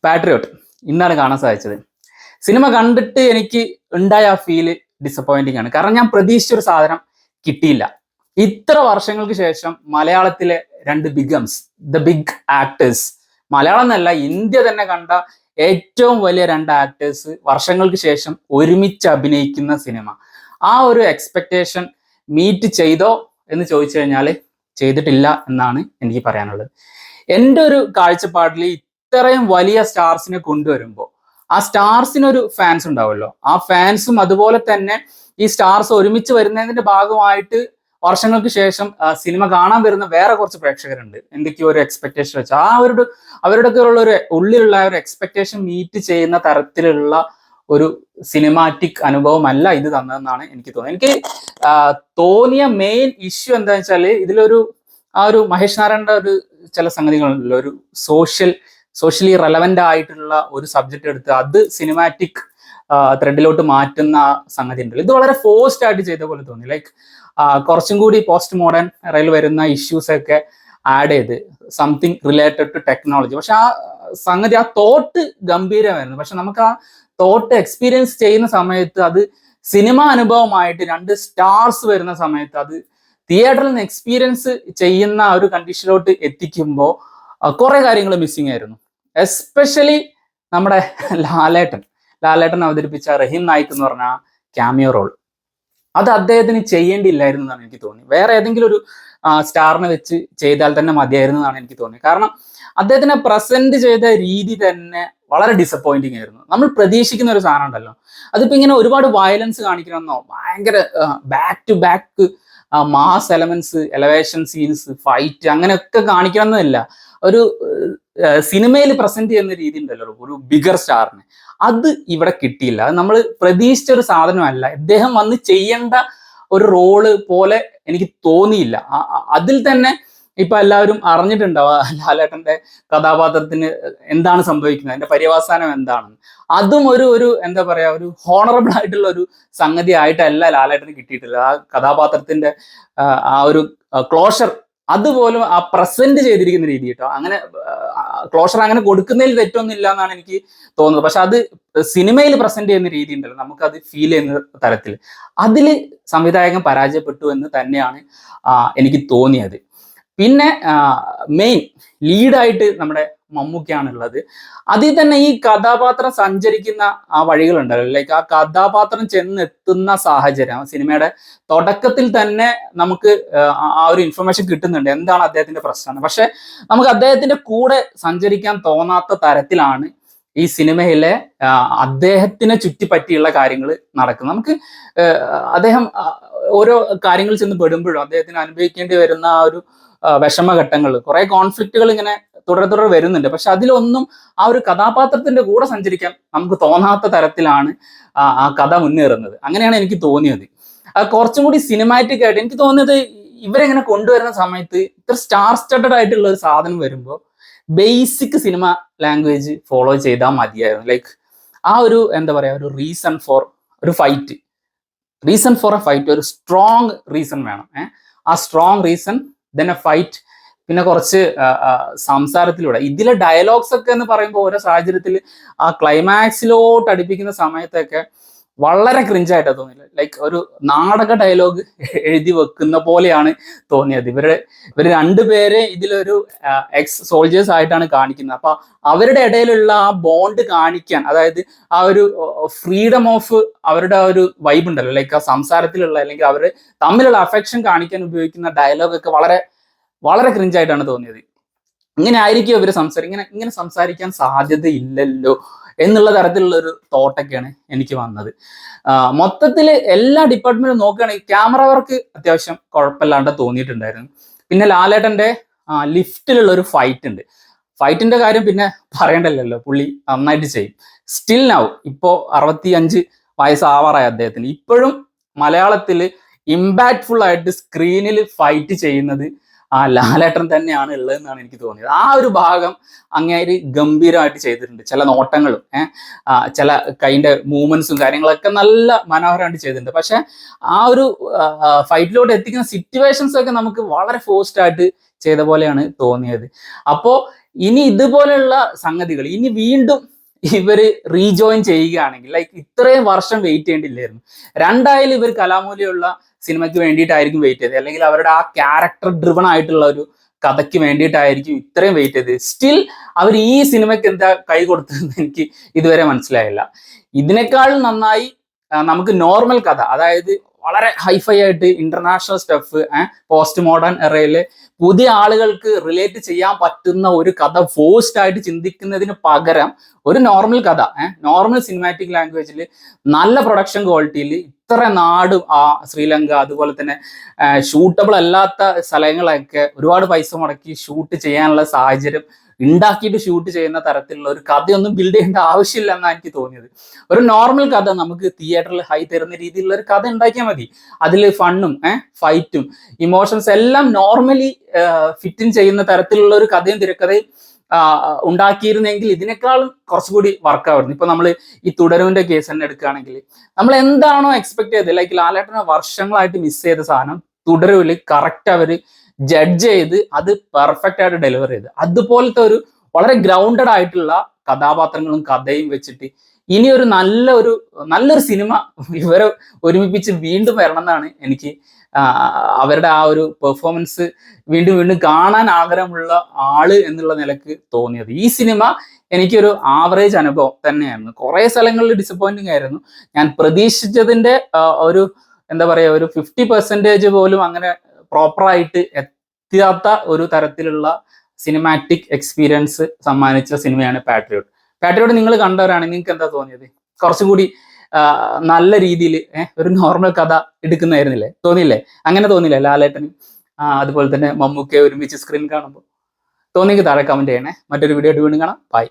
Patriot ഇന്നാണ് കാണാൻ സാധിച്ചത്. സിനിമ കണ്ടിട്ട് എനിക്ക് ഉണ്ടായ ആ ഫീല് ഡിസപ്പോയിന്റിംഗ് ആണ്. കാരണം ഞാൻ പ്രതീക്ഷിച്ചൊരു സാധനം കിട്ടിയില്ല. ഇത്ര വർഷങ്ങൾക്ക് ശേഷം മലയാളത്തിലെ രണ്ട് ദ ബിഗ് ആക്ടേഴ്സ്, മലയാളം എന്നല്ല ഇന്ത്യ തന്നെ കണ്ട ഏറ്റവും വലിയ രണ്ട് ആക്ടേഴ്സ് വർഷങ്ങൾക്ക് ശേഷം ഒരുമിച്ച് അഭിനയിക്കുന്ന സിനിമ. ആ ഒരു എക്സ്പെക്ടേഷൻ മീറ്റ് ചെയ്തോ എന്ന് ചോദിച്ചു കഴിഞ്ഞാൽ ചെയ്തിട്ടില്ല എന്നാണ് എനിക്ക് പറയാനുള്ളത്. എൻ്റെ ഒരു കാഴ്ചപ്പാടിൽ ഇത്രയും വലിയ സ്റ്റാർസിനെ കൊണ്ടുവരുമ്പോൾ ആ സ്റ്റാർസിനൊരു ഫാൻസ് ഉണ്ടാവുമല്ലോ. ആ ഫാൻസും അതുപോലെ തന്നെ ഈ സ്റ്റാർസ് ഒരുമിച്ച് വരുന്നതിന്റെ ഭാഗമായിട്ട് വർഷങ്ങൾക്ക് ശേഷം സിനിമ കാണാൻ വരുന്ന വേറെ കുറച്ച് പ്രേക്ഷകരുണ്ട്. എന്തൊക്കെയോ ഒരു എക്സ്പെക്ടേഷൻ വെച്ച് അവരുടെ ഒരു ഉള്ളിലുള്ള ഒരു എക്സ്പെക്ടേഷൻ മീറ്റ് ചെയ്യുന്ന തരത്തിലുള്ള ഒരു സിനിമാറ്റിക് അനുഭവമല്ല ഇത് തന്നതെന്നാണ് എനിക്ക് തോന്നുന്നത്. എനിക്ക് തോന്നിയ മെയിൻ ഇഷ്യൂ എന്താണെന്ന് വെച്ചാൽ ഇതിലൊരു ഒരു മഹേഷ് നാരായണന്റെ ഒരു ചില സംഗതികളുണ്ടല്ലോ, ഒരു സോഷ്യലി റെലവെന്റ് ആയിട്ടുള്ള ഒരു സബ്ജക്റ്റ് എടുത്ത് അത് സിനിമാറ്റിക് ത്രെഡിലോട്ട് മാറ്റുന്ന സംഗതി ഉണ്ടല്ലോ. ഇത് വളരെ ഫോഴ്സ്ഡ് ആയിട്ട് ചെയ്ത പോലെ തോന്നി. ലൈക്ക് കുറച്ചും കൂടി പോസ്റ്റ് മോഡേൺ റയിൽ വരുന്ന ഇഷ്യൂസ് ഒക്കെ ആഡ് ചെയ്ത് സംതിങ് റിലേറ്റഡ് ടു ടെക്നോളജി. പക്ഷെ ആ സംഗതി, ആ തോട്ട് ഗംഭീരമായിരുന്നു. പക്ഷെ നമുക്ക് ആ തോട്ട് എക്സ്പീരിയൻസ് ചെയ്യുന്ന സമയത്ത് അത് സിനിമ അനുഭവമായിട്ട് രണ്ട് സ്റ്റാർസ് വരുന്ന സമയത്ത് അത് തിയേറ്ററിൽ നിന്ന് എക്സ്പീരിയൻസ് ചെയ്യുന്ന ഒരു കണ്ടീഷനിലോട്ട് എത്തിക്കുമ്പോൾ കുറെ കാര്യങ്ങൾ മിസ്സിങ് ആയിരുന്നു. എസ്പെഷ്യലി നമ്മുടെ ലാലേട്ടൻ അവതരിപ്പിച്ച റഹീം നായിക് എന്ന് പറഞ്ഞ ക്യാമിയോ റോൾ, അത് അദ്ദേഹത്തിന് ചെയ്യേണ്ടിയില്ലായിരുന്നു എന്നാണ് എനിക്ക് തോന്നിയത്. വേറെ ഏതെങ്കിലും ഒരു സ്റ്റാറിനെ വെച്ച് ചെയ്താൽ തന്നെ മതിയായിരുന്നു എന്നാണ് എനിക്ക് തോന്നിയത്. കാരണം അദ്ദേഹത്തിനെ പ്രസന്റ് ചെയ്ത രീതി തന്നെ വളരെ ഡിസപ്പോയിന്റിങ് ആയിരുന്നു. നമ്മൾ പ്രതീക്ഷിക്കുന്ന ഒരു സാധനം ഉണ്ടല്ലോ, അതിപ്പോ ഇങ്ങനെ ഒരുപാട് വയലൻസ് കാണിക്കണമെന്നോ ഭയങ്കര back to back mass elements, elevation scenes, fight അങ്ങനെയൊക്കെ കാണിക്കണമെന്നില്ല. ഒരു സിനിമയിൽ പ്രസന്റ് ചെയ്യുന്ന രീതി ഉണ്ടല്ലോ ഒരു ബിഗർ സ്റ്റാറിന്, അത് ഇവിടെ കിട്ടിയില്ല. അത് നമ്മൾ പ്രതീക്ഷിച്ച ഒരു സാധനമല്ല. അദ്ദേഹം വന്ന് ചെയ്യേണ്ട ഒരു റോള് പോലെ എനിക്ക് തോന്നിയില്ല. അതിൽ തന്നെ ഇപ്പൊ എല്ലാവരും അറിഞ്ഞിട്ടുണ്ടാവും ലാലേട്ടന്റെ കഥാപാത്രത്തിന് എന്താണ് സംഭവിക്കുന്നത്, അതിന്റെ പര്യവസാനം എന്താണെന്ന്. അതും ഒരു എന്താ പറയാ, ഒരു ഹോണറബിൾ ആയിട്ടുള്ള ഒരു സംഗതി ആയിട്ടല്ല ലാലേട്ടന് കിട്ടിയിട്ടില്ല. ആ കഥാപാത്രത്തിന്റെ ആ ഒരു ക്ലോഷർ അതുപോലും ആ പ്രസന്റ് ചെയ്തിരിക്കുന്ന രീതി കേട്ടോ, അങ്ങനെ ക്ലോഷർ അങ്ങനെ കൊടുക്കുന്നതിൽ തെറ്റൊന്നും ഇല്ല എന്നാണ് എനിക്ക് തോന്നുന്നത്. പക്ഷെ അത് സിനിമയിൽ പ്രസന്റ് ചെയ്യുന്ന രീതി ഉണ്ടല്ലോ, നമുക്കത് ഫീൽ ചെയ്യുന്ന തരത്തിൽ അതിൽ സംവിധായകൻ പരാജയപ്പെട്ടു എന്ന് തന്നെയാണ് എനിക്ക് തോന്നിയത്. പിന്നെ മെയിൻ ലീഡായിട്ട് നമ്മുടെ മമ്മൂക്കയാണുള്ളത്. അതിൽ തന്നെ ഈ കഥാപാത്രം സഞ്ചരിക്കുന്ന ആ വഴികളുണ്ടല്ലോ, ലൈക്ക് ആ കഥാപാത്രം ചെന്നെത്തുന്ന സാഹചര്യം സിനിമയുടെ തുടക്കത്തിൽ തന്നെ നമുക്ക് ആ ഒരു ഇൻഫർമേഷൻ കിട്ടുന്നുണ്ട് എന്താണ് അദ്ദേഹത്തിന്റെ പ്രശ്നം. പക്ഷെ നമുക്ക് അദ്ദേഹത്തിന്റെ കൂടെ സഞ്ചരിക്കാൻ തോന്നാത്ത തരത്തിലാണ് ഈ സിനിമയിലെ അദ്ദേഹത്തിനെ ചുറ്റിപ്പറ്റിയുള്ള കാര്യങ്ങൾ നടക്കുന്നത്. നമുക്ക് അദ്ദേഹം ഓരോ കാര്യങ്ങൾ ചെന്ന് പെടുമ്പോഴും അദ്ദേഹത്തിന് അനുഭവിക്കേണ്ടി വരുന്ന ആ ഒരു വിഷമഘട്ടങ്ങൾ, കുറെ കോൺഫ്ലിക്റ്റുകൾ ഇങ്ങനെ തുടരെ വരുന്നുണ്ട്. പക്ഷെ അതിലൊന്നും ആ ഒരു കഥാപാത്രത്തിന്റെ കൂടെ സഞ്ചരിക്കാൻ നമുക്ക് തോന്നാത്ത തരത്തിലാണ് ആ കഥ മുന്നേറുന്നത്. അങ്ങനെയാണ് എനിക്ക് തോന്നിയത്. കുറച്ചും കൂടി സിനിമാറ്റിക് ആയിട്ട് എനിക്ക് തോന്നിയത്, ഇവരെങ്ങനെ കൊണ്ടുവരുന്ന സമയത്ത് ഇത്ര സ്റ്റാർ സ്റ്റഡഡ് ആയിട്ടുള്ള ഒരു സാധനം വരുമ്പോൾ ബേസിക് സിനിമ ലാംഗ്വേജ് ഫോളോ ചെയ്താൽ മതിയായിരുന്നു. ലൈക്ക് ആ ഒരു എന്താ പറയാ, ഒരു റീസൺ ഫോർ എ ഫൈറ്റ്, ഒരു സ്ട്രോങ് റീസൺ വേണം. ആ strong reason, then A fight, പിന്നെ കുറച്ച് സംസാരത്തിലൂടെ. ഇതിലെ ഡയലോഗ്സ് ഒക്കെ എന്ന് പറയുമ്പോൾ ഓരോ സാഹചര്യത്തിൽ ആ ക്ലൈമാക്സിലോട്ട് അടുപ്പിക്കുന്ന സമയത്തൊക്കെ വളരെ ക്രിഞ്ചായിട്ടാണ് തോന്നിയത്. ലൈക്ക് ഒരു നാടക ഡയലോഗ് എഴുതി വെക്കുന്ന പോലെയാണ് തോന്നിയത്. ഇവർ രണ്ടുപേരെ ഇതിലൊരു എക്സ് സോൾജേഴ്സ് ആയിട്ടാണ് കാണിക്കുന്നത്. അപ്പൊ അവരുടെ ഇടയിലുള്ള ആ ബോണ്ട് കാണിക്കാൻ, അതായത് ആ ഒരു ഫ്രീഡം ഓഫ് അവരുടെ ആ ഒരു വൈബ് ഉണ്ടല്ലോ, ലൈക്ക് ആ സംസാരത്തിലുള്ള അല്ലെങ്കിൽ അവർ തമ്മിലുള്ള അഫെക്ഷൻ കാണിക്കാൻ ഉപയോഗിക്കുന്ന ഡയലോഗൊക്കെ വളരെ വളരെ ക്രിഞ്ചായിട്ടാണ് തോന്നിയത്. ഇങ്ങനെ ആയിരിക്കും ഇവർ ഇങ്ങനെ സംസാരിക്കാൻ സാധ്യതയില്ലല്ലോ എന്നുള്ള തരത്തിലുള്ള ഒരു തോട്ടൊക്കെയാണ് എനിക്ക് വന്നത്. മൊത്തത്തിൽ എല്ലാ ഡിപ്പാർട്ട്മെന്റും നോക്കുകയാണെങ്കിൽ ക്യാമറ വർക്ക് അത്യാവശ്യം കുഴപ്പമില്ലാണ്ട് തോന്നിയിട്ടുണ്ടായിരുന്നു. പിന്നെ ലാലേട്ടന്റെ ലിഫ്റ്റിലുള്ള ഒരു ഫൈറ്റ് ഉണ്ട്. ഫൈറ്റിന്റെ കാര്യം പിന്നെ പറയണ്ടല്ലോ, പുള്ളി നന്നായിട്ട് ചെയ്യും. സ്റ്റിൽ നൗ ഇപ്പോ 65 വയസ്സാവാറായി അദ്ദേഹത്തിന്, ഇപ്പോഴും മലയാളത്തിൽ ഇമ്പാക്ട്ഫുൾ ആയിട്ട് സ്ക്രീനിൽ ഫൈറ്റ് ചെയ്യുന്നത് ലാലേട്ടൻ തന്നെയാണ് ഉള്ളതെന്നാണ് എനിക്ക് തോന്നിയത്. ആ ഒരു ഭാഗം അങ്ങേര് ഗംഭീരമായിട്ട് ചെയ്തിട്ടുണ്ട്. ചില നോട്ടങ്ങളും ചില കൈൻ്റെ മൂവ്മെന്റ്സും കാര്യങ്ങളൊക്കെ നല്ല മനോഹരമായിട്ട് ചെയ്തിട്ടുണ്ട്. പക്ഷെ ആ ഒരു ഫൈറ്റിലോട്ട് എത്തിക്കുന്ന സിറ്റുവേഷൻസ് ഒക്കെ നമുക്ക് വളരെ ഫോഴ്സ്ഡ് ആയിട്ട് ചെയ്ത പോലെയാണ് തോന്നിയത്. അപ്പോൾ ഇനി ഇതുപോലെയുള്ള സംഗതികൾ ഇനി വീണ്ടും ഇവര് റീജോയിൻ ചെയ്യുകയാണെങ്കിൽ, ലൈക്ക് ഇത്രയും വർഷം വെയിറ്റ് ചെയ്യേണ്ടില്ലായിരുന്നു. രണ്ടായാലും ഇവർ കലാമൂല്യമുള്ള സിനിമയ്ക്ക് വേണ്ടിയിട്ടായിരിക്കും വെയിറ്റ് ചെയ്തത്, അല്ലെങ്കിൽ അവരുടെ ആ ക്യാരക്ടർ ഡ്രിവൺ ആയിട്ടുള്ള ഒരു കഥയ്ക്ക് വേണ്ടിയിട്ടായിരിക്കും ഇത്രയും വെയിറ്റ് ചെയ്തത്. സ്റ്റിൽ അവർ ഈ സിനിമയ്ക്ക് എന്താ കൈ കൊടുത്തതെന്ന് എനിക്ക് ഇതുവരെ മനസ്സിലായില്ല. ഇതിനേക്കാൾ നന്നായി നമുക്ക് നോർമൽ കഥ, അതായത് വളരെ ഹൈഫൈ ആയിട്ട് ഇന്റർനാഷണൽ സ്റ്റഫ്, പോസ്റ്റ് മോഡേൺ എറയില് പുതിയ ആളുകൾക്ക് റിലേറ്റ് ചെയ്യാൻ പറ്റുന്ന ഒരു കഥ ഫോഴ്സ്ഡ് ആയിട്ട് ചിന്തിക്കുന്നതിന് പകരം ഒരു നോർമൽ കഥ, നോർമൽ സിനിമാറ്റിക് ലാംഗ്വേജിൽ നല്ല പ്രൊഡക്ഷൻ ക്വാളിറ്റിയിൽ ഇത്ര നാടും ശ്രീലങ്ക അതുപോലെ തന്നെ ഷൂട്ടബിൾ അല്ലാത്ത സ്ഥലങ്ങളൊക്കെ ഒരുപാട് പൈസ മുടക്കി ഷൂട്ട് ചെയ്യാനുള്ള സാഹചര്യം ഉണ്ടാക്കിയിട്ട് ഷൂട്ട് ചെയ്യുന്ന തരത്തിലുള്ള ഒരു കഥയൊന്നും ബിൽഡ് ചെയ്യേണ്ട ആവശ്യമില്ല എന്നാണ് എനിക്ക് തോന്നിയത്. ഒരു നോർമൽ കഥ നമുക്ക് തിയേറ്ററിൽ ഹൈ തരുന്ന രീതിയിലുള്ള ഒരു കഥ ഉണ്ടാക്കിയാൽ മതി. അതിൽ ഫണ്ണും ഫൈറ്റും ഇമോഷൻസ് എല്ലാം നോർമലി ഫിറ്റിൻ ചെയ്യുന്ന തരത്തിലുള്ള ഒരു കഥയും തിരക്കഥയും ഉണ്ടാക്കിയിരുന്നെങ്കിൽ ഇതിനേക്കാളും കുറച്ചുകൂടി വർക്കാവുന്നു. ഇപ്പൊ നമ്മൾ ഈ തുടരുവിന്റെ കേസ് തന്നെ എടുക്കുകയാണെങ്കിൽ, നമ്മൾ എന്താണോ എക്സ്പെക്ട് ചെയ്തത്, ലൈക്ക് ലാലേട്ടനെ വർഷങ്ങളായിട്ട് മിസ് ചെയ്ത സാധനം തുടരുവിൽ കറക്റ്റ് അവര് ജഡ്ജ് ചെയ്ത് അത് പെർഫെക്റ്റ് ആയിട്ട് ഡെലിവർ ചെയ്ത്, അതുപോലത്തെ ഒരു വളരെ ഗ്രൗണ്ടഡ് ആയിട്ടുള്ള കഥാപാത്രങ്ങളും കഥയും വെച്ചിട്ട് ഇനി ഒരു നല്ലൊരു സിനിമ ഇവരെ ഒരുമിപ്പിച്ച് വീണ്ടും വരണം എന്നാണ് എനിക്ക് അവരുടെ ആ ഒരു പെർഫോമൻസ് വീണ്ടും വീണ്ടും കാണാൻ ആഗ്രഹമുള്ള ആള് എന്നുള്ള നിലക്ക് തോന്നിയത്. ഈ സിനിമ എനിക്കൊരു ആവറേജ് അനുഭവം തന്നെയായിരുന്നു. കുറെ സ്ഥലങ്ങളിൽ ഡിസപ്പോയിന്റിങ് ആയിരുന്നു. ഞാൻ പ്രതീക്ഷിച്ചതിന്റെ ഒരു എന്താ പറയാ ഒരു 50% പോലും അങ്ങനെ പ്രോപ്പറായിട്ട് എത്താത്ത ഒരു തരത്തിലുള്ള സിനിമാറ്റിക് എക്സ്പീരിയൻസ് സമ്മാനിച്ച സിനിമയാണ് പാട്രിയോട്ട്. പാട്രിയോട്ട് നിങ്ങൾ കണ്ടവരാണെങ്കിൽ നിങ്ങൾക്ക് എന്താ തോന്നിയത്? കുറച്ചുകൂടി നല്ല രീതിയിൽ ഒരു നോർമൽ കഥ എടുക്കുന്നതായിരുന്നില്ലേ? തോന്നിയില്ലേ? അങ്ങനെ തോന്നിയില്ലേ ലാലേട്ടനും അതുപോലെ തന്നെ മമ്മൂക്കയെ ഒരുമിച്ച് സ്ക്രീൻ കാണുമ്പോൾ? തോന്നിയെങ്കിൽ താഴെ കമന്റ് ചെയ്യണേ. മറ്റൊരു വീഡിയോ ആയിട്ട് വീണ്ടും കാണാം. ബൈ.